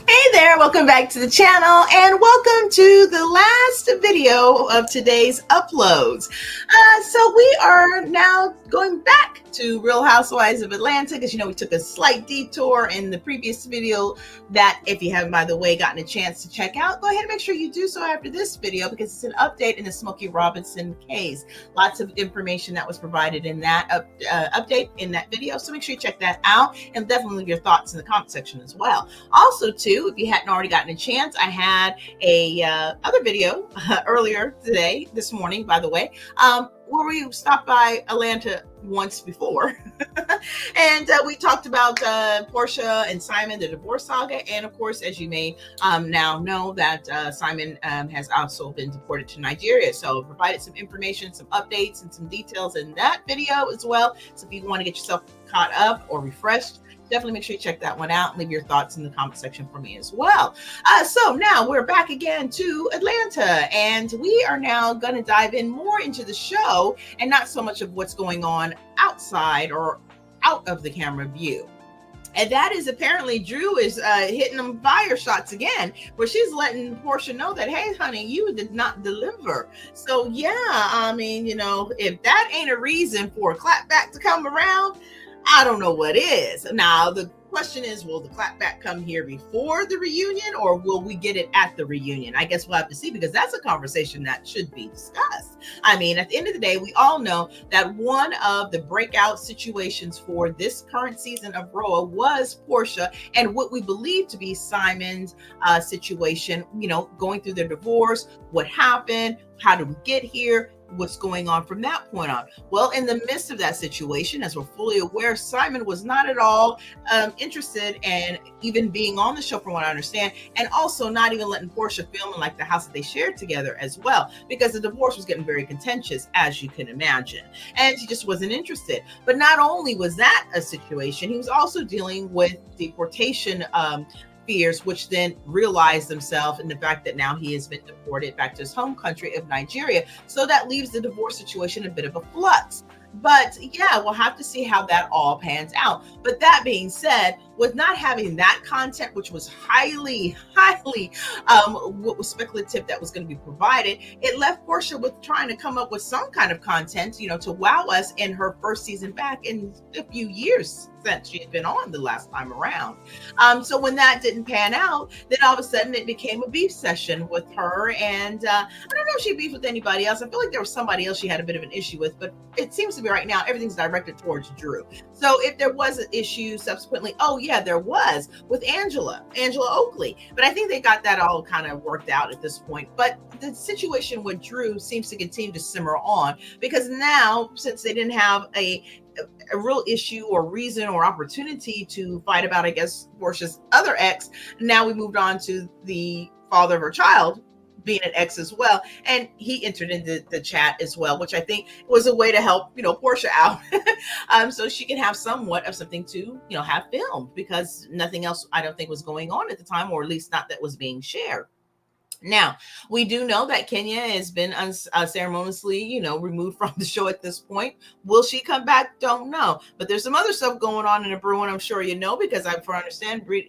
Hey there, welcome back to the channel and welcome to the last video of today's uploads. So we are now going back to Real Housewives of Atlanta because we took a slight detour in the previous video that if you haven't, by the way, gotten a chance to check out, go ahead and make sure you do so after this video because it's an update in the Smokey Robinson case. Lots of information that was provided in that update in that video, so make sure you check that out and definitely leave your thoughts in the comment section as well. Also too, if you hadn't already gotten a chance, I had a other video earlier today, this morning, by the way, where we stopped by Atlanta once before. And we talked about Porsha and Simon, the divorce saga. And of course, as you may now know, that Simon has also been deported to Nigeria. So provided some information, some updates, and some details in that video as well. So if you want to get yourself caught up or refreshed, definitely make sure you check that one out and leave your thoughts in the comment section for me as well. So now we're back again to Atlanta, and we are now going to dive in more into the show and not so much of what's going on outside or out of the camera view. And that is apparently Drew is hitting them fire shots again, where she's letting Porsha know that, hey, honey, you did not deliver. So, yeah, I mean, if that ain't a reason for a clapback to come around, I don't know what is. Now, the question is, will the clapback come here before the reunion or will we get it at the reunion? I guess we'll have to see, because that's a conversation that should be discussed. I mean, at the end of the day, we all know that one of the breakout situations for this current season of RHOA was Porsha and what we believe to be Simon's situation, going through their divorce, what happened, how did we get here, what's going on from that point on. Well, in the midst of that situation, as we're fully aware, Simon was not at all interested in even being on the show, from what I understand, and also not even letting Porsha film in like the house that they shared together as well, because the divorce was getting very contentious, as you can imagine, and he just wasn't interested. But not only was that a situation, he was also dealing with deportation fears, which then realized themselves in the fact that now he has been deported back to his home country of Nigeria. So that leaves the divorce situation a bit of a flux. But yeah, we'll have to see how that all pans out. But that being said, with not having that content, which was highly what was speculative that was going to be provided, it left Porsha with trying to come up with some kind of content, to wow us in her first season back in a few years since she had been on the last time around. So when that didn't pan out, then all of a sudden it became a beef session with her. And I don't know if she beefed with anybody else. I feel like there was somebody else she had a bit of an issue with, but it seems to be right now everything's directed towards Drew. So if there was an issue subsequently, oh yeah, there was with Angela Oakley, but I think they got that all kind of worked out at this point. But the situation with Drew seems to continue to simmer on, because now, since they didn't have a real issue or reason or opportunity to fight about, I guess, Porsha's other ex, now we moved on to the father of her child being an ex as well, and he entered into the chat as well, which I think was a way to help Porsha out so she can have somewhat of something to have filmed, because nothing else I don't think was going on at the time, or at least not that was being shared. Now, we do know that Kenya has been ceremoniously, removed from the show at this point. Will she come back? Don't know. But there's some other stuff going on in the brewing, I'm sure you know, because I understand Britt,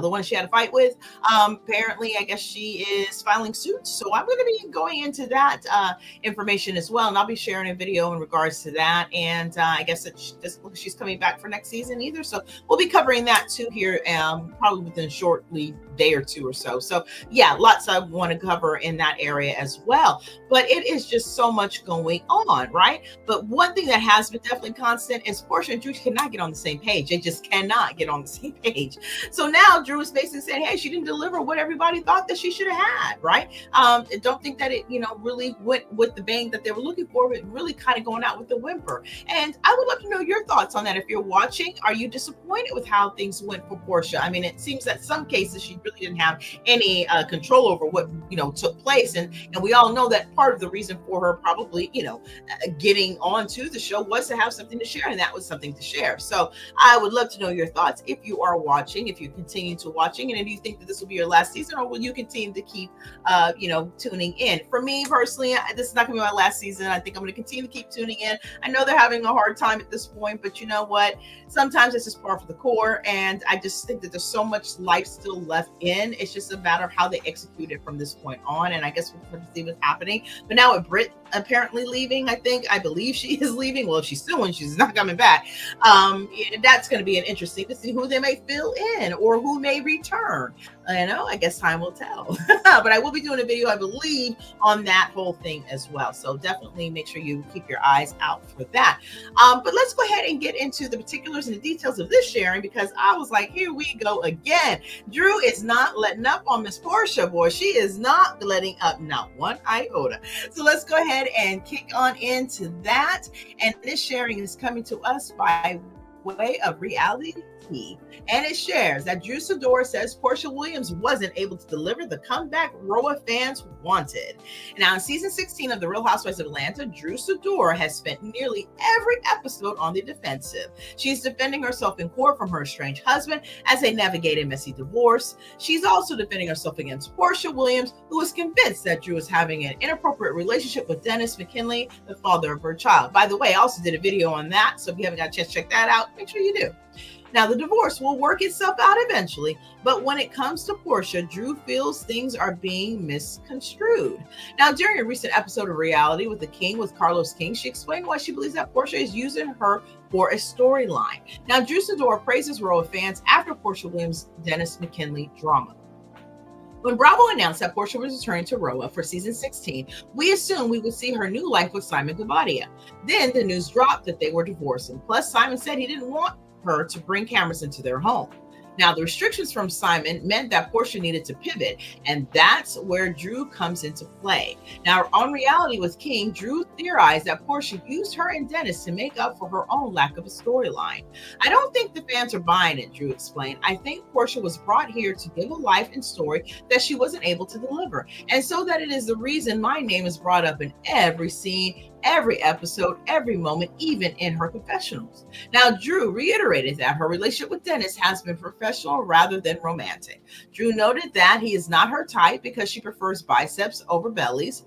the one she had a fight with. Apparently, I guess she is filing suit. So I'm going to be going into that information as well. And I'll be sharing a video in regards to that. And I guess she's coming back for next season either. So we'll be covering that too here, probably within shortly day or two or so. So yeah, lots I want to cover in that area as well. But it is just so much going on, right? But one thing that has been definitely constant is Porsha and Drew cannot get on the same page. They just cannot get on the same page. So now Drew is basically saying, hey, she didn't deliver what everybody thought that she should have had, right? Don't think that it, really went with the bang that they were looking for, but really kind of going out with the whimper. And I would love to know your thoughts on that. If you're watching, are you disappointed with how things went for Porsha? I mean, it seems that some cases she really didn't have any control over what took place, and we all know that part of the reason for her probably getting onto the show was to have something to share, and that was something to share. So I would love to know your thoughts if you are watching, if you continue to watching, and do you think that this will be your last season, or will you continue to keep tuning in? For me personally, this is not gonna be my last season. I think I'm going to continue to keep tuning in. I know they're having a hard time at this point, but you know what, sometimes it's just par for the course, and I just think that there's so much life still left in. It's just a matter of how they execute it from this point on, and I guess we'll have to see what's happening. But now with Britt apparently leaving, I believe she is leaving. Well, if she's suing, she's not coming back. That's going to be an interesting to see who they may fill in or who may return. I guess time will tell. But I will be doing a video, I believe, on that whole thing as well. So definitely make sure you keep your eyes out for that. But let's go ahead and get into the particulars and the details of this sharing, because I was like, here we go again. Drew is not letting up on Miss Porsha, boy. She is not letting up, not one iota. So let's go ahead and kick on into that. And this sharing is coming to us by way of Reality TV. And it shares that Drew Sidora says Porsha Williams wasn't able to deliver the comeback RHOA fans wanted. Now, in season 16 of The Real Housewives of Atlanta, Drew Sidora has spent nearly every episode on the defensive. She's defending herself in court from her estranged husband as they navigate a messy divorce. She's also defending herself against Porsha Williams, who is convinced that Drew is having an inappropriate relationship with Dennis McKinley, the father of her child. By the way, I also did a video on that, so if you haven't got a chance to check that out, make sure you do. Now, the divorce will work itself out eventually, but when it comes to Porsha, Drew feels things are being misconstrued. Now, during a recent episode of Reality with the King, with Carlos King, she explained why she believes that Porsha is using her for a storyline. Now, Drew Sidora praises RHOA fans after Porsha Williams' Dennis McKinley drama. When Bravo announced that Porsha was returning to RHOA for season 16, we assumed we would see her new life with Simon Guobadia. Then the news dropped that they were divorcing. Plus, Simon said he didn't want her to bring cameras into their home. Now, the restrictions from Simon meant that Porsha needed to pivot, and that's where Drew comes into play. Now, on Reality with King, Drew theorized that Porsha used her and Dennis to make up for her own lack of a storyline. I don't think the fans are buying it, Drew explained. I think Porsha was brought here to give a life and story that she wasn't able to deliver, and so that it is the reason my name is brought up in every scene, every episode, every moment, even in her confessionals. Now, Drew reiterated that her relationship with Dennis has been professional rather than romantic. Drew noted that he is not her type because she prefers biceps over bellies.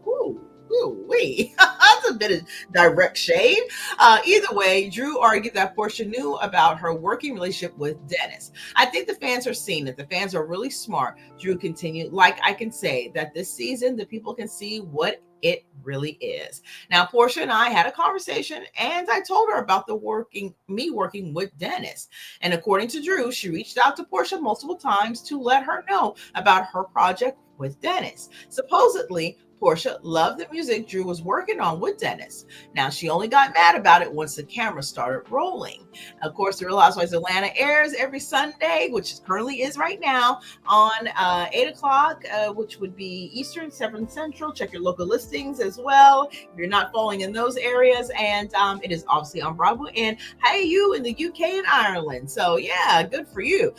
Wee. That's a bit of direct shade. Either way, Drew argued that Porsha knew about her working relationship with Dennis. I think the fans are seeing it. The fans are really smart. Drew continued, like I can say that this season, the people can see what it really is. Now, Porsha and I had a conversation, and I told her about me working with Dennis. And according to Drew, she reached out to Porsha multiple times to let her know about her project with Dennis. Supposedly, Porsha loved the music Drew was working on with Dennis. Now, she only got mad about it once the camera started rolling. Of course, The Real Housewives of Atlanta airs every Sunday, which currently is right now, on 8 o'clock, which would be Eastern, 7 Central. Check your local listings as well if you're not following in those areas. And it is obviously on Bravo. And hey, you in the UK and Ireland. So yeah, good for you.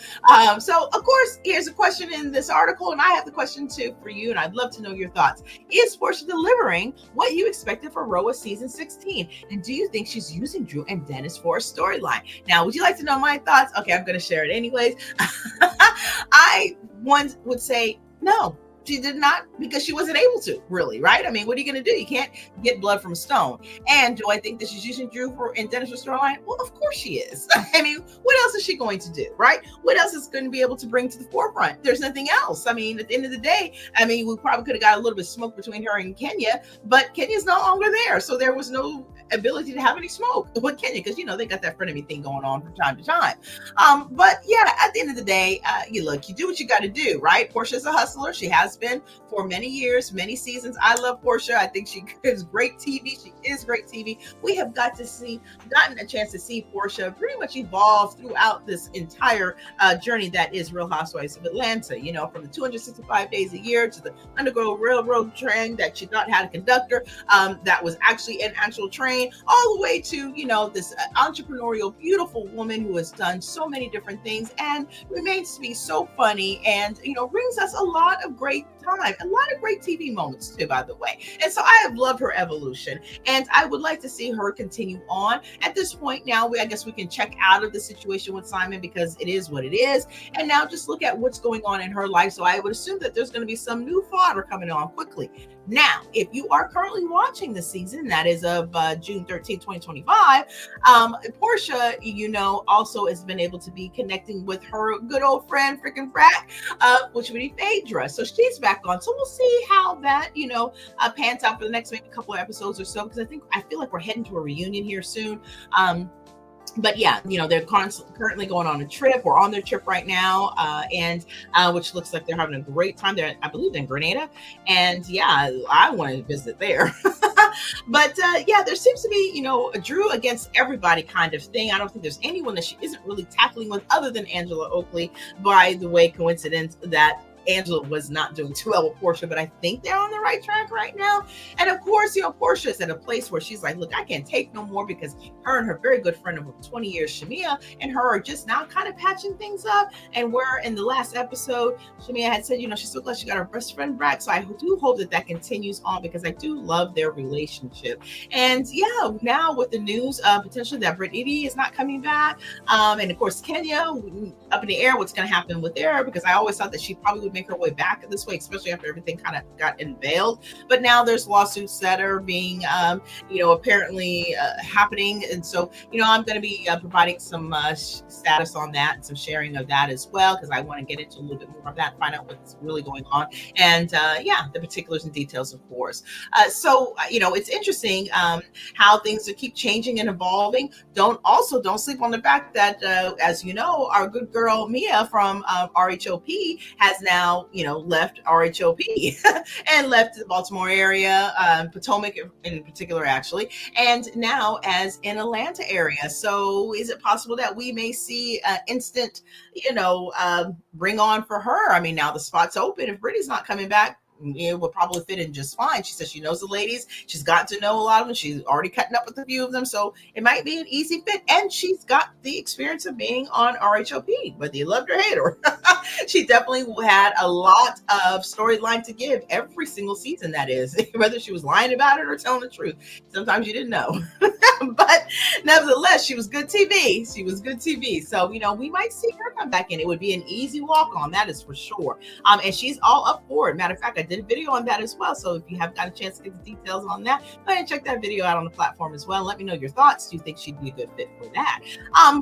So of course, here's a question in this article, and I have the question too for you, and I'd love to know your thoughts. Is Porsha delivering what you expected for RHOA season 16? And do you think she's using Drew and Dennis for a storyline? Now, would you like to know my thoughts? Okay, I'm going to share it anyways. I one would say, no, she did not, because she wasn't able to, really, right? I mean, what are you going to do? You can't get blood from a stone. And do I think that she's using Drew in Dennis's storyline? Well, of course she is. I mean, what else is she going to do, right? What else is going to be able to bring to the forefront? There's nothing else. I mean, at the end of the day, I mean, we probably could have got a little bit of smoke between her and Kenya, but Kenya's no longer there. So there was no ability to have any smoke with Kenya, because, you know, they got that frenemy thing going on from time to time. But yeah, at the end of the day, you do what you got to do, right? Porsha's a hustler. She has been for many years, many seasons. I love Porsha. I think she is great TV. She is great TV. We have gotten a chance to see Porsha pretty much evolve throughout this entire journey that is Real Housewives of Atlanta. You know, from the 265 days a year to the Underground Railroad train that she thought had a conductor that was actually an actual train, all the way to, you know, this entrepreneurial, beautiful woman who has done so many different things and remains to be so funny, and, you know, brings us a lot of great time, a lot of great TV moments too, by the way. And so I have loved her evolution, and I would like to see her continue on. At this point now, I guess we can check out of the situation with Simon, because it is what it is, and now just look at what's going on in her life. So I would assume that there's going to be some new fodder coming on quickly. Now, if you are currently watching the season, that is of June 13, 2025, Porsha, you know, also has been able to be connecting with her good old friend, freaking Frack, which would be Phaedra. So she's back on. So we'll see how that, you know, pans out for the next maybe couple of episodes or so, because I feel like we're heading to a reunion here soon. But yeah, you know, they're currently going on a trip, or on their trip right now, and which looks like they're having a great time. I believe, in Grenada, and yeah, I want to visit there. But yeah, there seems to be, you know, a Drew against everybody kind of thing. I don't think there's anyone that she isn't really tackling with, other than Angela Oakley. By the way, coincidence that Angela was not doing too well with Porsha, but I think they're on the right track right now. And of course, you know, Porsha is at a place where she's like, look, I can't take no more, because her and her very good friend of 20 years, Shamia, and her are just now kind of patching things up. And where in the last episode, Shamia had said, you know, she's so glad she got her best friend back. So I do hope that continues on, because I do love their relationship. And yeah, now with the news potentially that Brittany is not coming back, and of course Kenya, up in the air what's going to happen with her, because I always thought that she probably would make her way back this way, especially after everything kind of got unveiled. But now there's lawsuits that are being, you know, apparently happening. And so, you know, I'm going to be providing some status on that and some sharing of that as well, because I want to get into a little bit more of that, find out what's really going on. And yeah, the particulars and details, of course. So, you know, it's interesting how things keep changing and evolving. Don't sleep on the fact that, as you know, our good girl Mia from RHOP has now, you know, left RHOP and left the Baltimore area, Potomac in particular, actually, and now as in Atlanta area. So is it possible that we may see an instant, you know, bring on for her? I mean, now the spot's open. If Brittany's not coming back, it would probably fit in just fine. She says she knows the ladies. She's got to know a lot of them. She's already cutting up with a few of them. So it might be an easy fit. And she's got the experience of being on RHOP, whether you loved her or hate her. She definitely had a lot of storyline to give every single season, that is, whether she was lying about it or telling the truth. Sometimes you didn't know. But nevertheless, she was good TV. She was good TV. So, you know, we might see her come back in. It would be an easy walk on, that is for sure. And she's all up for it. Matter of fact, I did a video on that as well. So if you have got a chance to get the details on that, go ahead and check that video out on the platform as well. Let me know your thoughts. Do you think she'd be a good fit for that?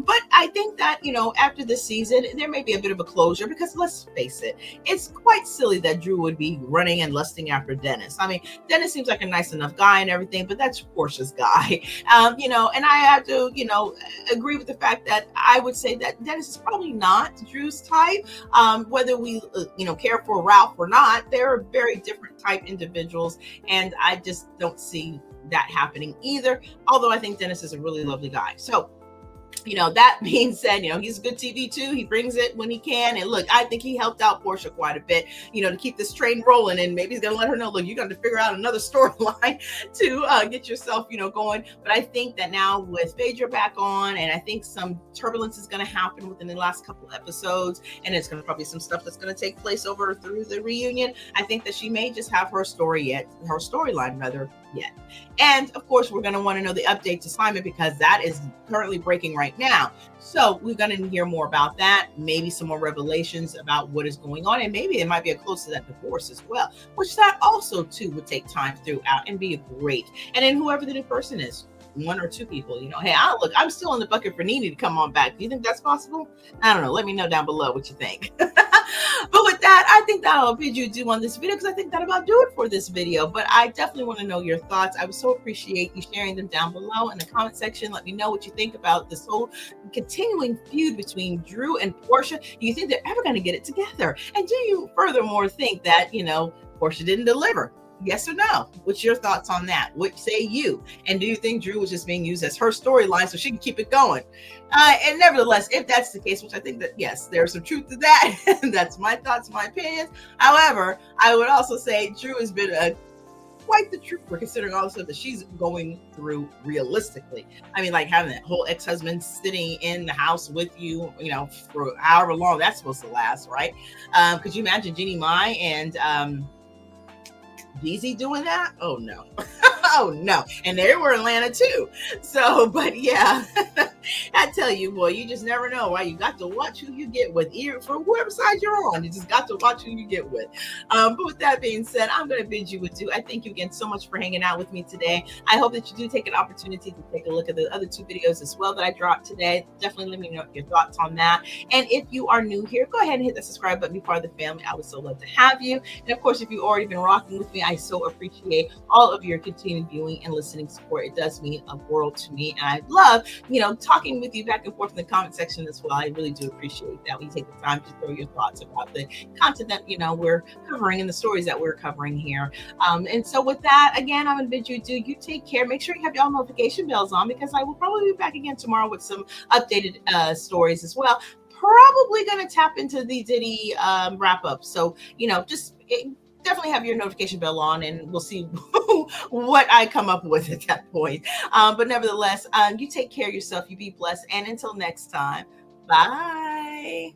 But I think that, you know, after this season, there may be a bit of a closure, because let's face it, it's quite silly that Drew would be running and lusting after Dennis. I mean, Dennis seems like a nice enough guy and everything, but that's Porsha's guy. You know, and I have to, you know, agree with the fact that I would say that Dennis is probably not Drew's type. Whether we, you know, care for Ralph or not, they're very different type individuals, and I just don't see that happening either. Although I think Dennis is a really lovely guy. So, you know, that being said, you know, he's good TV too. He brings it when he can. And look, I think he helped out Porsha quite a bit, you know, to keep this train rolling. And maybe he's going to let her know, look, you're going to figure out another storyline to get yourself, you know, going. But I think that now with Phaedra back on, and I think some turbulence is going to happen within the last couple of episodes, and it's going to probably some stuff that's going to take place over through the reunion. I think that she may just have her storyline yet. And of course, we're going to want to know the update to Simon because that is currently breaking right now. So we're going to hear more about that, maybe some more revelations about what is going on, and maybe it might be a close to that divorce as well, which that also too would take time throughout and be great. And then whoever the new person is, one or two people, hey, I'm still in the bucket for Nene to come on back. Do you think that's possible? I don't know. Let me know down below what you think. But with that, I think that'll bid you adieu on this video because I think that about do it for this video. But I definitely want to know your thoughts. I would so appreciate you sharing them down below in the comment section. Let me know what you think about this whole continuing feud between Drew and Porsha. Do you think they're ever going to get it together? And do you furthermore think that, Porsha didn't deliver? Yes or no? What's your thoughts on that? What say you? And do you think Drew was just being used as her storyline so she can keep it going? And nevertheless, if that's the case, which I think that, yes, there's some truth to that. That's my thoughts, my opinions. However, I would also say Drew has been quite the trooper considering all the stuff that she's going through realistically. I mean, like having that whole ex-husband sitting in the house with you, for however long that's supposed to last, right? Could you imagine Jeannie Mai and Jeezy doing that? Oh no. Oh no. And they were in Atlanta too. So, but yeah, I tell you, boy, you just never know, right? You got to watch who you get with, even for whoever side you're on. You just got to watch who you get with. But with that being said, I'm going to bid you adieu. I thank you again so much for hanging out with me today. I hope that you do take an opportunity to take a look at the other two videos as well that I dropped today. Definitely let me know your thoughts on that. And if you are new here, go ahead and hit the subscribe button, be part of the family. I would so love to have you. And of course, if you've already been rocking with me, I so appreciate all of your continued viewing and listening support. It does mean a world to me. And I love, talking with you back and forth in the comment section as well. I really do appreciate that when you take the time to throw your thoughts about the content that, we're covering and the stories that we're covering here. And so with that, again, I'm going to bid you adieu. You take care. Make sure you have your notification bells on because I will probably be back again tomorrow with some updated stories as well. Probably going to tap into the Diddy wrap up. So, definitely have your notification bell on and we'll see what I come up with at that point. But nevertheless, you take care of yourself. You be blessed. And until next time, bye.